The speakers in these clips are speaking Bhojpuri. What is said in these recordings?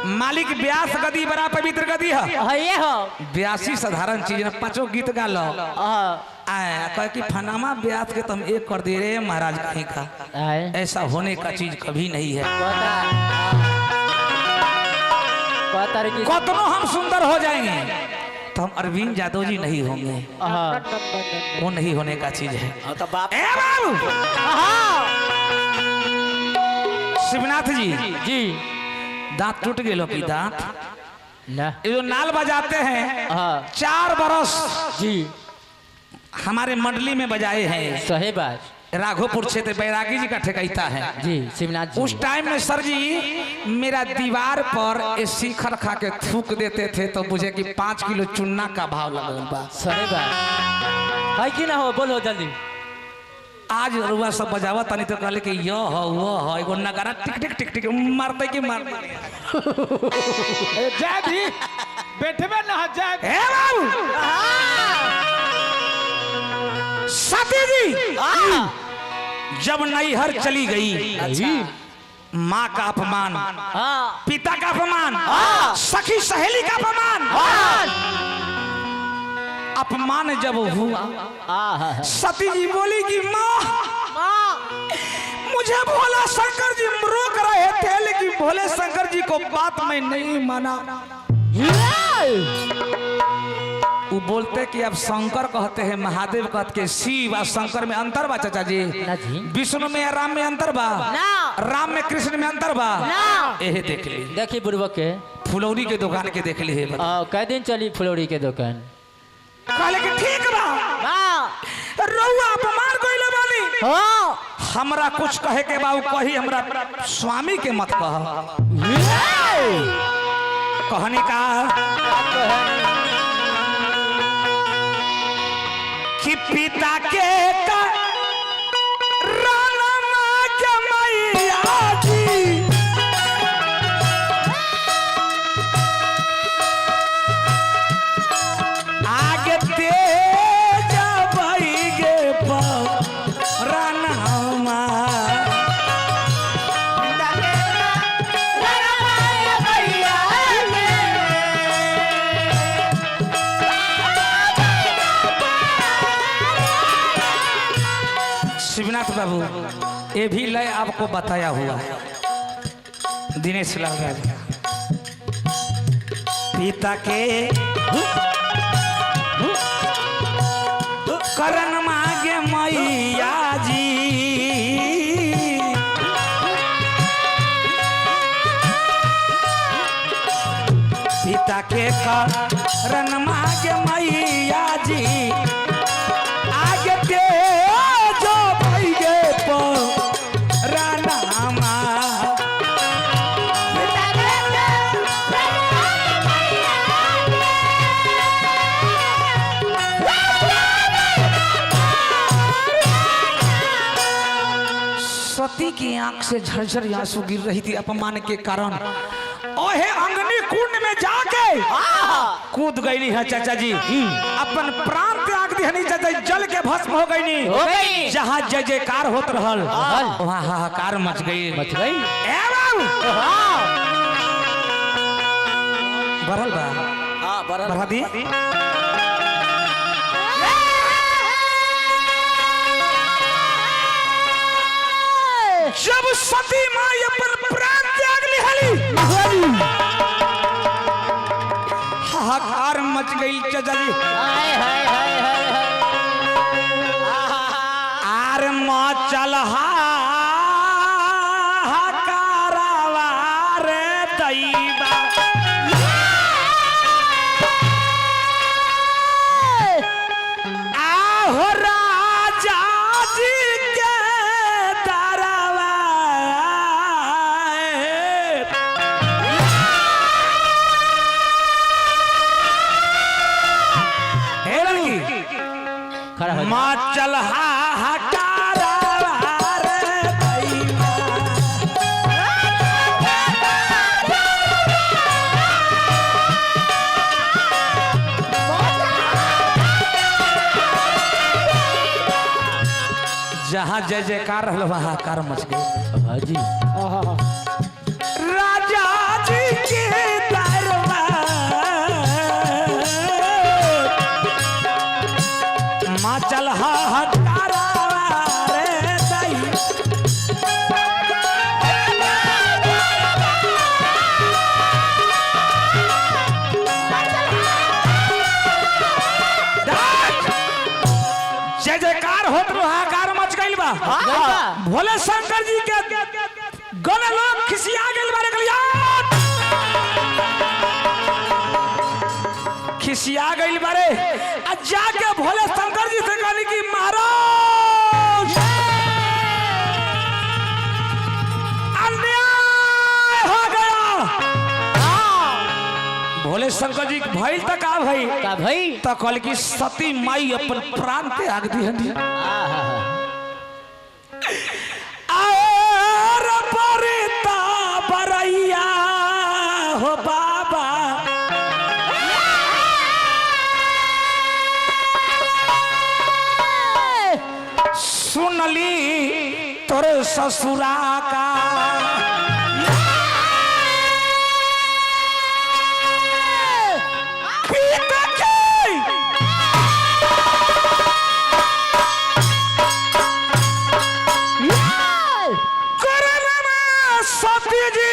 मालिक व्यास गदी बड़ा पवित्र गदी है ये हो व्यासी साधारण चीज न पांचों गीत गा लो कह कि फनामा व्यास के तुम एक कर दे रहे महाराज कहीं का ऐसा होने का चीज कभी नहीं है। कतनो हम सुंदर हो जाएंगे तो हम अरविंद यादव जी नहीं होंगे, वो नहीं होने का चीज है। शिवनाथ जी जी दांत टूट गए लोग की दांत ना ये जो नाल बजाते हैं 4 बरस जी हमारे मंडली में बजाए हैं। सही बात राघोपुर क्षेत्र बैरागी जी का ठेकैता है जी शिवनाथ जी। उस टाइम में सर जी मेरा दीवार पर शिखर खा के थूक देते थे तो मुझे कि 5 किलो चुन्ना का भाव लगल बा। सही बात है कि ना हो बोलो जल्दी। आज रुआ सब बजावा तनी तो कहले कि यो हो वो हो एगो नगारा टिक टिक टिक टिक मारते कि मार जय भी बैठे में ना जय हे बाबू सती जी जब नैहर चली गई माँ का अपमान पिता का अपमान सखी सहेली का अपमान जब हुआ सती जी बोली कि माँ मुझे भोला शंकर जी रोक रहे थे लेकिन भोले शंकर जी को बात में नहीं माना। वो बोलते कि अब शंकर कहते हैं महादेव कहते के शिव और शंकर में अंतर बा चाचा जी। विष्णु में राम में अंतर बा राम में कृष्ण में अंतर बा यही देख ली। देखिए बुढ़वा के फुलौरी के दुकान के देख ली है कै दिन चली फुलौरी के दुकान कहले कि ठीक बा रउआ अपमान कइले बानी हमरा कुछ कहे के बा कही हमरा स्वामी के मत कह कहने का कि पिता के शिवनाथ बाबू ये भी लय आपको बताया हुआ है दिनेश लाल पिता के करण मांगे मैया जी पिता के करण मांगे मैया जी आगे के सती की आंख से झरझर आंसू गिर रही थी अपमान के कारण। ओहे अंगनी कुंड में जाके कूद गई है चाचा जी अपन प्राण त्याग दिहनी चाचा जी जल के भस्म हो गई जहाँ जय जयकार होत रहल वहाँ हाहाकार मच गई बढ़ल बा बढ़ा दी जब सती माँ अपन प्राण त्याग लिहली हाहाकार मच गई चाचा जी आर मचल हाहाकारवा रे दैवा आहो राजा जी के दरवा माचल हाहाकारवा रे दैवा जहाँ जय जयकार रहल वहाँ हाहाकार मच गई। हाजी राजा जी के भोले शंकर जी के गले लोग खिसिया गेल बारे गलिया खिसिया गइल बारे आ जाके भोले शंकर जी से कहली कि महाराज अन्याय हो गया। भोले शंकर जी भइल तक आ भाई का भाई तो कहल कि सती माई अपन प्राण त्याग दी हनी और बरता बरैया हो बाबा सुनली तोरे ससुरा का सती जी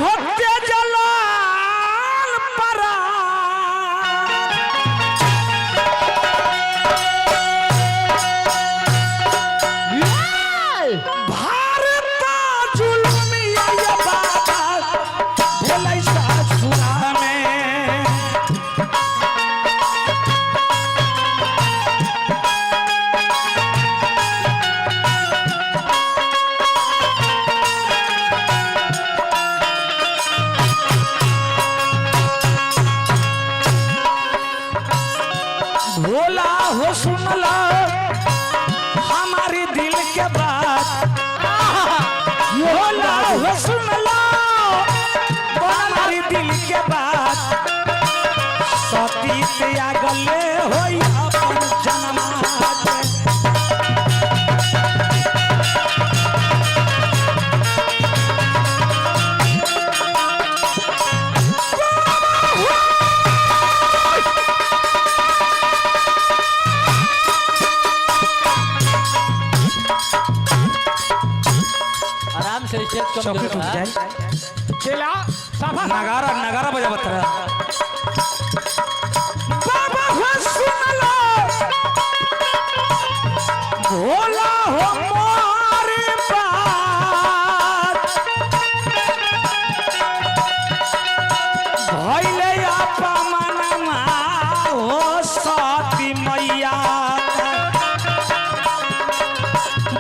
होते जलाल परा भारता जुल्मिया ये बाबा भोले ससुरा में भोला हो सुनला हमारी दिल के बात भोला हो सुनला हमारी दिल के बात सती त्यागले होई अपन जन्मात आराम से स्टेज कम चौकी दो टूट जाए चला सफा नगारा नगारा बजा बतरा बाबा हो सुनला भोला हो मोरे बात भइले अपमानमा हो सती मैया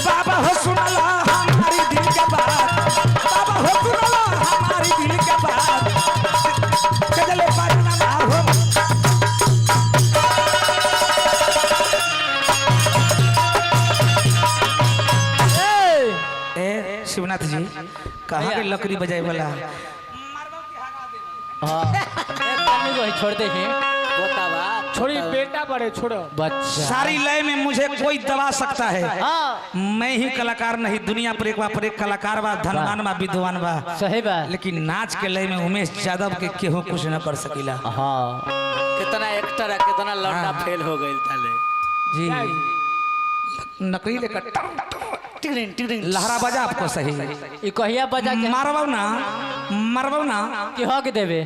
बाबा हो सुनला हमारी दिल के बात बाबा हो सुनला हमारी दिल के बात कजले पाजना हो ए शिवनाथ जी कहाँ के लकड़ी बजाए वाला हाँ एक आदमी को ही छोड़ दे हैं छोड़ी बेटा बड़े छोड़ो बच्चा सारी लय में मुझे कोई दबा सकता है हाँ मैं ही कलाकार नहीं दुनिया पर एक बार एक कलाकार बा धनवान बा विद्वान बा सही बात लेकिन नाच के लय में उमेश यादव के केहू कुछ न कर सकीला हाँ कितना एक्टर है कितना लौंडा हाँ। फेल हो गई थाले जी नकली लेकर टिगरिंग टिगरिंग लहरा बजा आपको सही ये कहिया बजा के मारबो ना कि हक देवे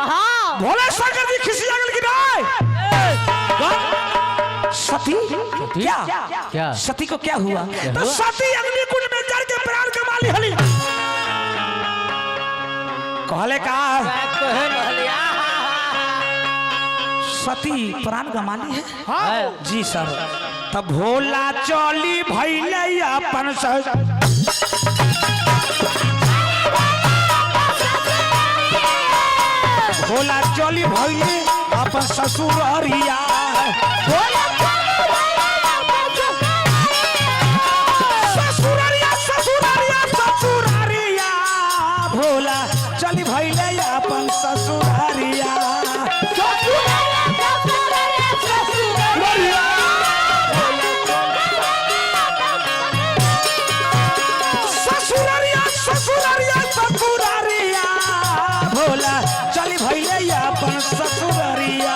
हाँ भोले शंकर जी खिसिया गेल कि नहीं सती क्या क्या सती को क्या हुआ तो हुआ? सती अग्नि कुंड में जल के प्राण कमा ली हली कहले का सती प्राण कमा ली है हाँ। जी सर तब भोला चली भैले अपन भोला चली भैले अपन ससुररिया ससुररिया ससुररिया ससुररिया भोला चली भैले अपन ससुररिया ससुररिया ससुररिया ससुररिया भोला चली भैले अपन ससुररिया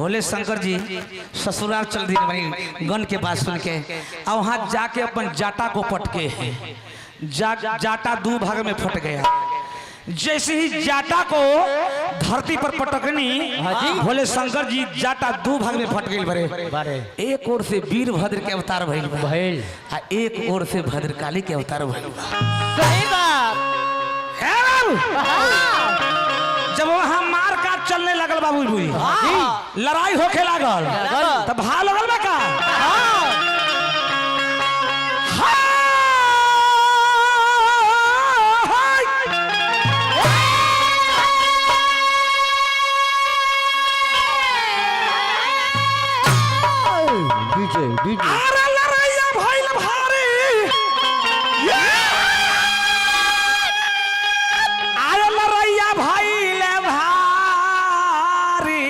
भोले शंकर जी ससुराल चल दी वही गन के बात सुन के और वहाँ जाके अपन जाटा को पटके जाटा दो भाग में फट गया। जैसे ही जाटा को धरती पर पटकनी भोले शंकर जी जाटा दो भाग में फट गई बरे। एक ओर से वीरभद्र के अवतार भइल आ एक ओर से भद्रकाली के अवतार भइल। सही बात। जब वहाँ मार काट चलने लगल बाबू बुई लड़ाई होके लागल तब भा लगल बा का अरे लड़ाइया भइल भारी अरे लड़ाइया भइल भारी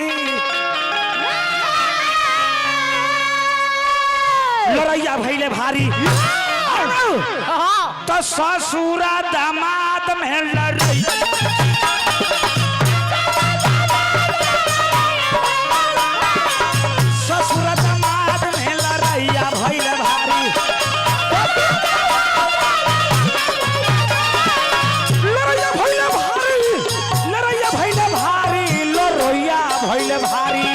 लड़ाइया भइल भारी तो ससुरा दामाद में लड़ाई ससुरा दामाद में लड़ाइया भइल भारी लड़ाइया भइल भारी लड़ाइया भइल भारी लड़ाइया भइल भारी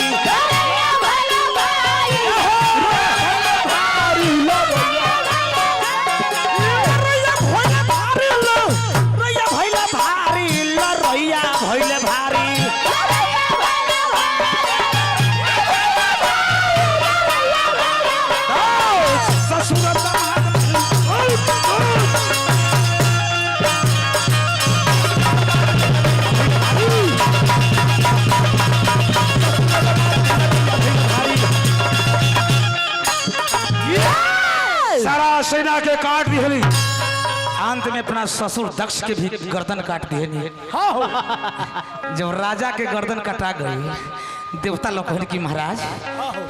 सारा सेना के काट दिहली अंत में अपना ससुर दक्ष के भी गर्दन काट दिए। जब राजा के गर्दन कटा गई देवता लोग कहले कि महाराज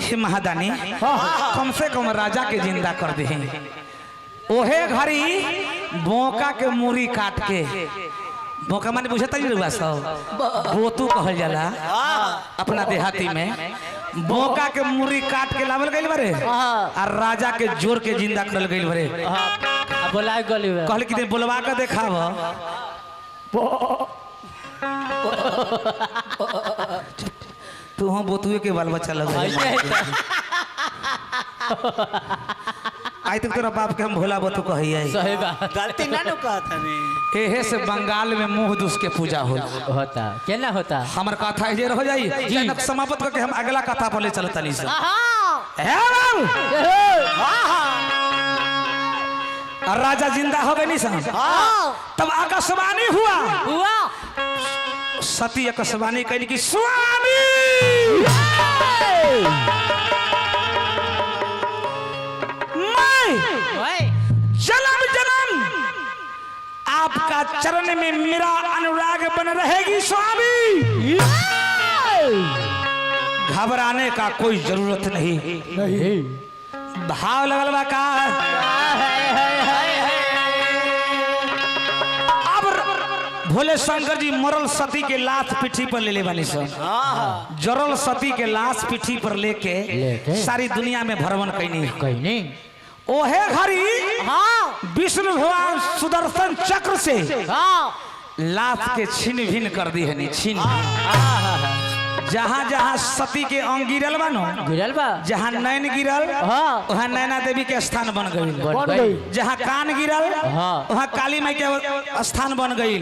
हे महादानी कम से कम राजा के जिंदा कर दे। ओहे घड़ी बोका के मूरी काट के बोका माने बुझता ही रुआ सब बोतू कहल जाला अपना देहाती में बोका के मूरी काट के लावल गइल बरे और राजा के जोर के जिंदा करल गइल बरे। बोला गली में कहले कि बोलवा के देखाव तू हम बोतुए के बाल बच्चा लग आई तक तोरा बाप के हम भोला बतू कहिए। सही बात। गलती ना नु कहता नहीं एहे से बंगाल में मुंह दुस के पूजा होता केना होता हमर कथा इजे रह जाई जनक समाप्त करके हम अगला कथा पर ले चलत तनी से। और राजा जिंदा हो गए नहीं तब आकाशवाणी हुआ सती आकाशवाणी कहनी कि स्वामी जन्म जन्म आपका चरण में मेरा अनुराग बन रहेगी स्वामी। घबराने का कोई जरूरत नहीं। भाव लगल बा का अब भोले शंकर जी मरल सती के लाश पीठी पर ले ले वाली सब जरल सती के लाश पीठी पर लेके सारी दुनिया में भ्रमण कैनी। ओहे घड़ी विष्णु भगवान सुदर्शन चक्र से लाश के छीन भिन कर दी है छीन जहाँ जहाँ सती के अंग गिरल बा गिरल बा जहाँ नैन गिरल वहाँ नैना देवी के स्थान बन गई। जहाँ कान गिरल वहाँ काली माई के स्थान बन गई।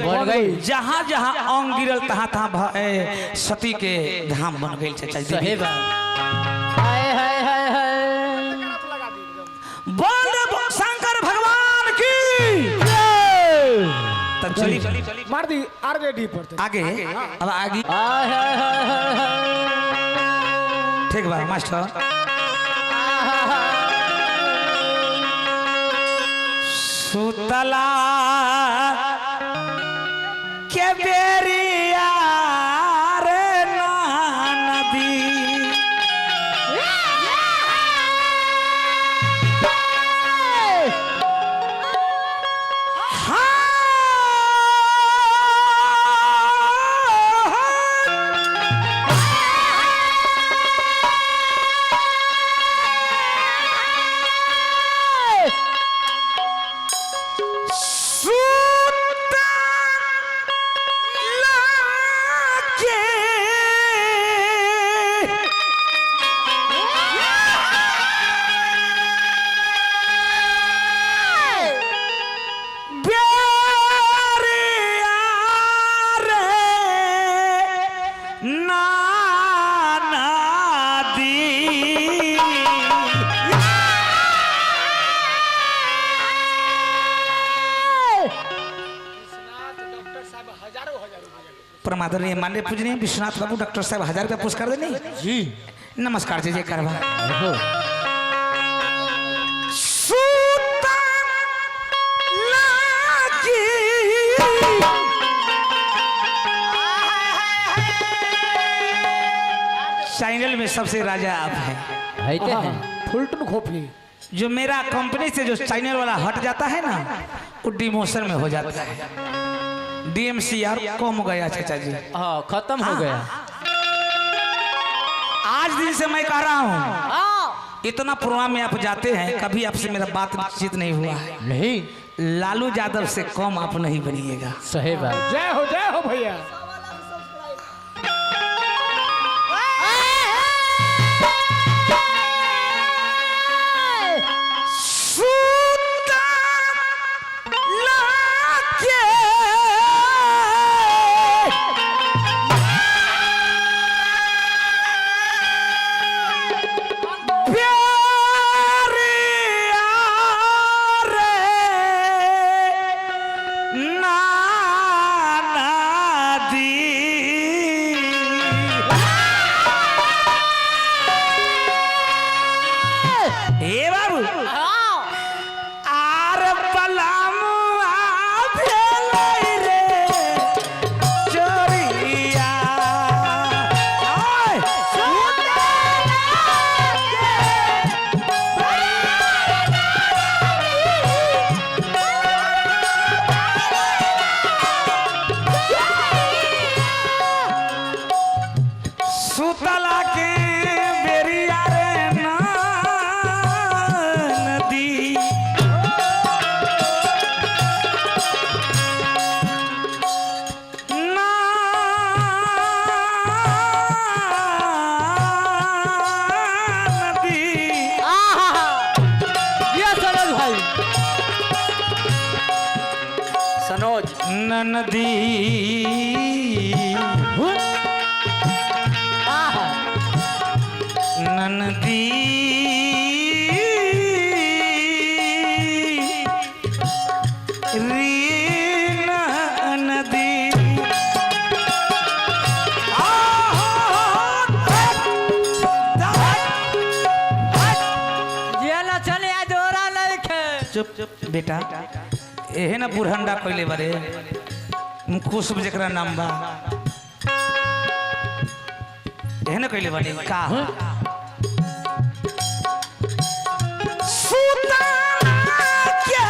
जहाँ जहाँ अंग गिरल तहाँ तहाँ सती के धाम बन गई। सही बात। हाय हाय हाय हाय बोल शंकर भगवान की तब चली मार दी आरजेडी पर आगे अब आगे हाय हाय हाय हाय ठीक बा मास्टर सुतला के बेरिया रे नदी परमादरणीय माननीय पूजनीय विश्वनाथ बाबू डॉक्टर साहब 1000 रुपया पुरस्कार देनी जी नमस्कार जी जय करवा ओहो चैनल में सबसे राजा आप हैं है ते हैं फुलटन खोपी जो मेरा कंपनी से जो चैनल वाला हट जाता है ना वो डिमोशन में हो जाता है DMCR कम हो गया चाचा जी हाँ खत्म हो गया आज दिन से मैं कह रहा हूँ इतना प्रोग्राम में आप जाते हैं कभी आपसे मेरा बातचीत नहीं हुआ है नहीं लालू यादव से कम आप नहीं बनिएगा सही बात जय हो भैया नदी नदी नदी चुप चुप बेटा एहे ना बुरहंडा कोइले बारे खुशब जकरा नाम बा एहे ना कोइले बारे का सुता के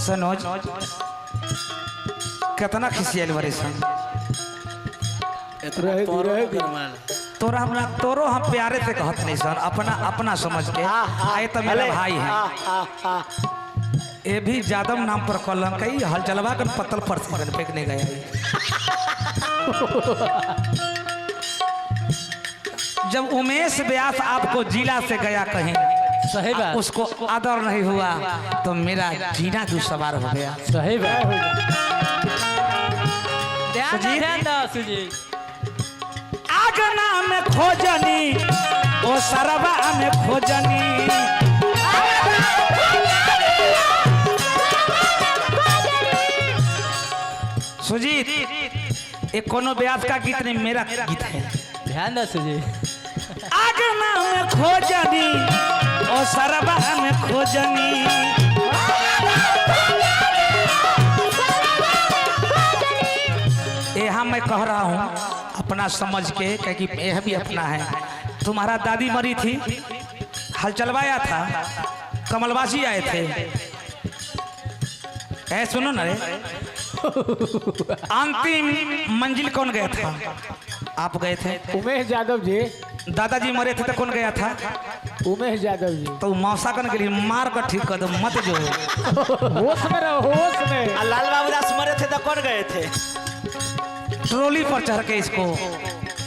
सनोज कितना खिसियल बारे सन तोरा हमरा तोरो हम प्यारे से कहत नहीं सन अपना अपना समझ के आए तो मेरा भाई है ये भी यादव नाम पर कलम कई हल चलवा कर पत्तल पर फेंकने गया है। जब उमेश व्यास आपको जिला से गया कहीं सही बात, उसको आदर नहीं हुआ तो मेरा जीना दुसवार हो गया। सही बात। ध्यान दो, सुजीत। ध्यान दो सुजीत। आगना में खोजनी ओ सरवा में खोजनी, सुजीत ये कोनो व्यास का गीत नहीं, मेरा गीत है। ध्यान दो सुजीत। आगना में खोजनी ओ सरवा में खोजनी, यहाँ मैं कह रहा हूँ अपना समझ के, क्योंकि यह भी अपना है। तुम्हारा दादी मरी थी, हल चलवाया था, कमलवासी आए थे। ऐ सुनो ना रे, अंतिम मंजिल कौन गया था? आप गए थे। उमेश यादव जी, दादाजी मरे थे तो कौन गया था? उमेश यादव जी। तो मौसा कन के लिए मार कर ठीक कर दो, मत जो होश में रहो, होश में। लाल बाबूदास मरे थे तो कौन गए थे? ट्रॉली पर चढ़ के इसको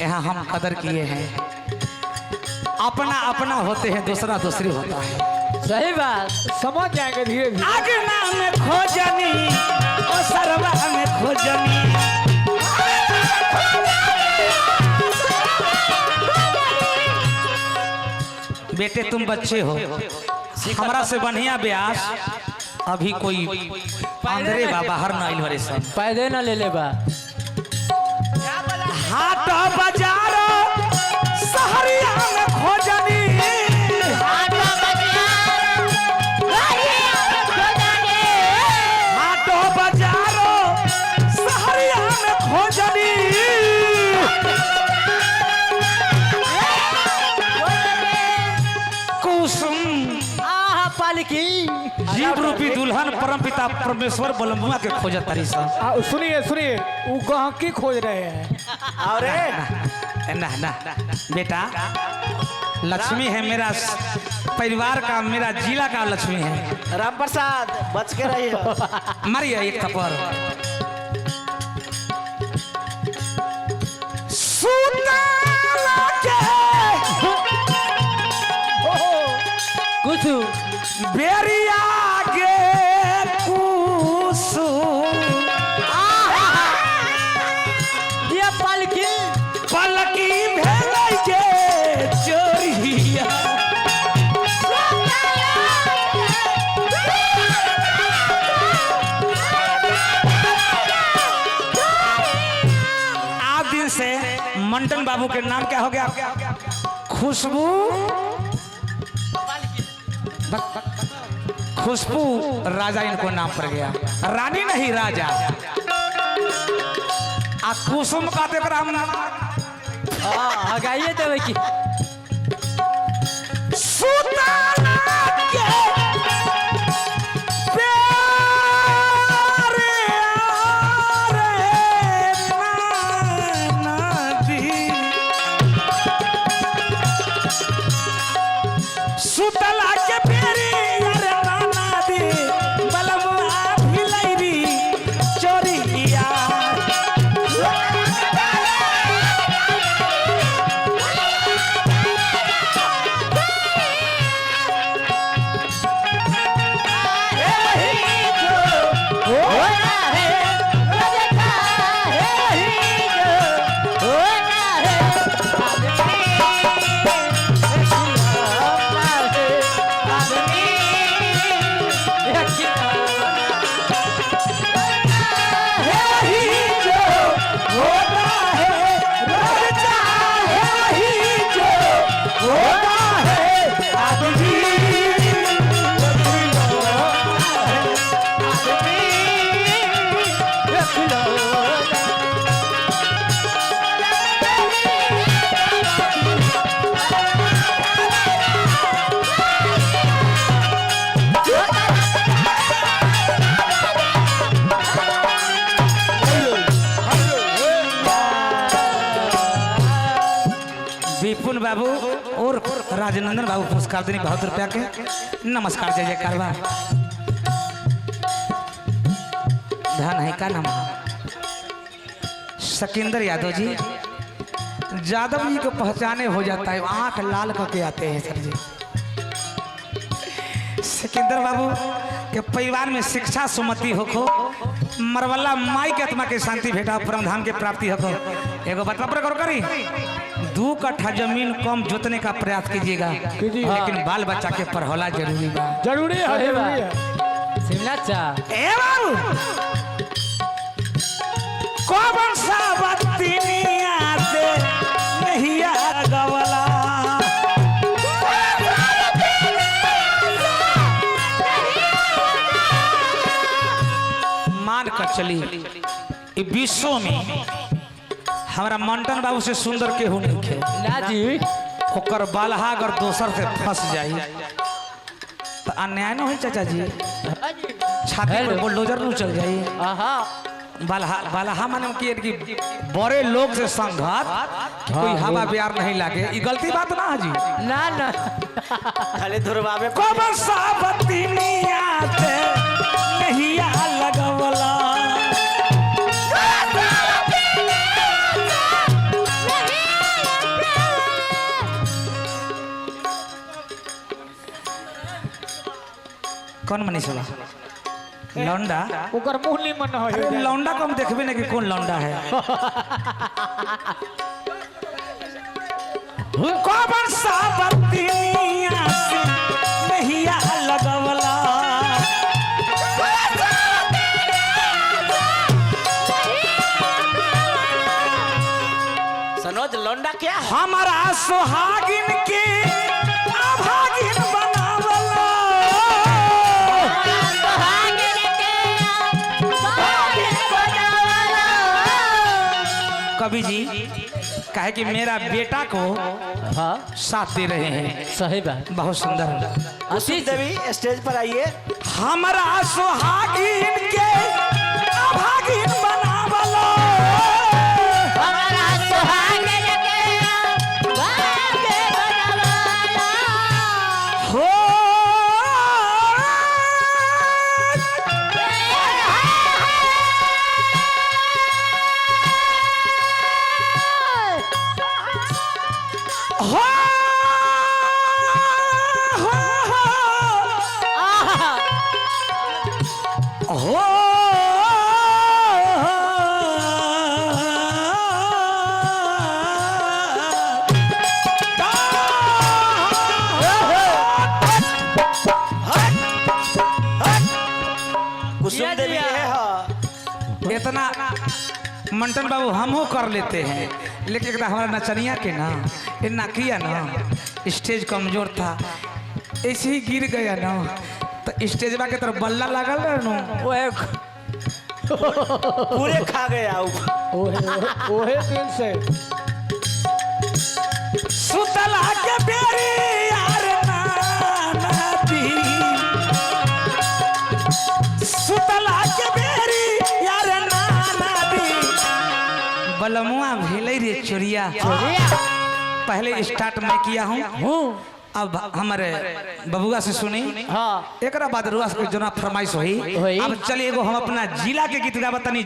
यहाँ हम कदर किए हैं। अपना अपना होते हैं, दूसरा दूसरी होता है। सही बात। समझ जाएंगे धीरे धीरे। आगना में खोजनी ओ सरवा में खोजनी, बेटे तुम बच्चे हो, हमरा से बढ़िया ब्यास अभी कोई अंदरे बा, बाहर न आइल हरे सब। पैदे न ले ले बा। हाट बाजार सहरिया में खोजनी, हाट बाजार सहरिया में खोजनी, कुसुम आहा पालकी। जीव रूपी दुल्हन परम पिता परमेश्वर बलमुआ के खोजत तारी सब। सुनिए सुनिए, वो गहकी खोज रहे हैं। अरे ना ना बेटा, लक्ष्मी है मेरा परिवार का, मेरा जिला का लक्ष्मी है। राम प्रसाद बच के रहिए। मारिए एक थप्पड़। सुताला के कुछ बेरिया गे कुसुम, ये पालकी। पलकी भेलै के चोरिया, आज दिन से मंटन बाबू के नाम क्या हो गया? खुशबू, खुशबू राजा इनको नाम पड़ गया। रानी नहीं राजा। आ कुसुम का देख हगाइए देवे की। सुताना के प्यारे आरे नदी, सुतला के प्यारे आरे नदी, बलमुआ भिलैरी चोरिया। विपुल बाबू और राजनंदन बाबू पुरस्कार देने 72 रुपया के। नमस्कार, जय जयकार बा। धन है का नाम है सिकंदर यादव जी। यादव जी को पहचाने हो जाता है, आंख लाल करके आते हैं सर जी। सिकंदर बाबू के परिवार में शिक्षा सुमति होखो, मरवल्ला माई के आत्मा के शांति भेटा, परम धाम के प्राप्ति होखो। एगो बात पर करो करी 2 कट्ठा जमीन कम जोतने का प्रयास कीजिएगा, लेकिन बाल बच्चा के पढ़ौला जरूरी बा। जरूरी है, सही जरूरी बात। है। शिमला चा ए बाबू कौन सा बत्तिनिया से नहीं आ गवला, मान कर चली ई विश्व में हमारा मंटन बाबू से सुंदर केहू नहीं खे। ना जी ओकर बालहा अगर दोसर से फंस जाई तो अन्याय न हो चाचा जी, छाती पर बुलडोजर न चल जाई। आहा बालहा माने कि बड़े लोग से संघात कोई हवा प्यार नहीं लागे, ई गलती बात ना है जी। ना ना खाली धुरवावे कौन सा बत्तिनिया से नहीं आ लगवला, कौन मनीष बा लौंडा? ओकर मुंह निमन हो अरे जाए। लौंडा को हम देखबे नहीं कि कौन लौंडा है। कौन सा बत्तिनिया से नहीं आ लगवला, सनोज लौंडा क्या है? हमारा सुहागिन के अभागिन बनावला। कवि जी कहे कि मेरा बेटा को हाँ साथ दे रहे हैं, सही बात। बहुत सुंदर। कुसुम देवी स्टेज पर आइए। हमारा सुहागिन के अभागिन बनावला, हो हो हो कुसुम देवी दिया। है हाँ। इतना मंटन बाबू हमहू कर लेते हैं, लेकिन एक हमारा नचनिया के ना ये नाकिया ना स्टेज कमजोर था, ऐसे ही गिर गया ना तो स्टेजवा के तरफ बल्ला लागल रहे नु, पूरे खा गया ओहे दिन से सुतला के बेरी यार नाती, सुतला के बेरी यार नाती, बलमुआ भेलै रे चोरिया। पहले स्टार्ट मैं किया हूँ, अब हमारे बबुआ से सुनी, हाँ एक बाद रुआ के जना फरमाइश हुई। हुई। अब चलिए एगो हम अपना जिला के गीत गावत तनी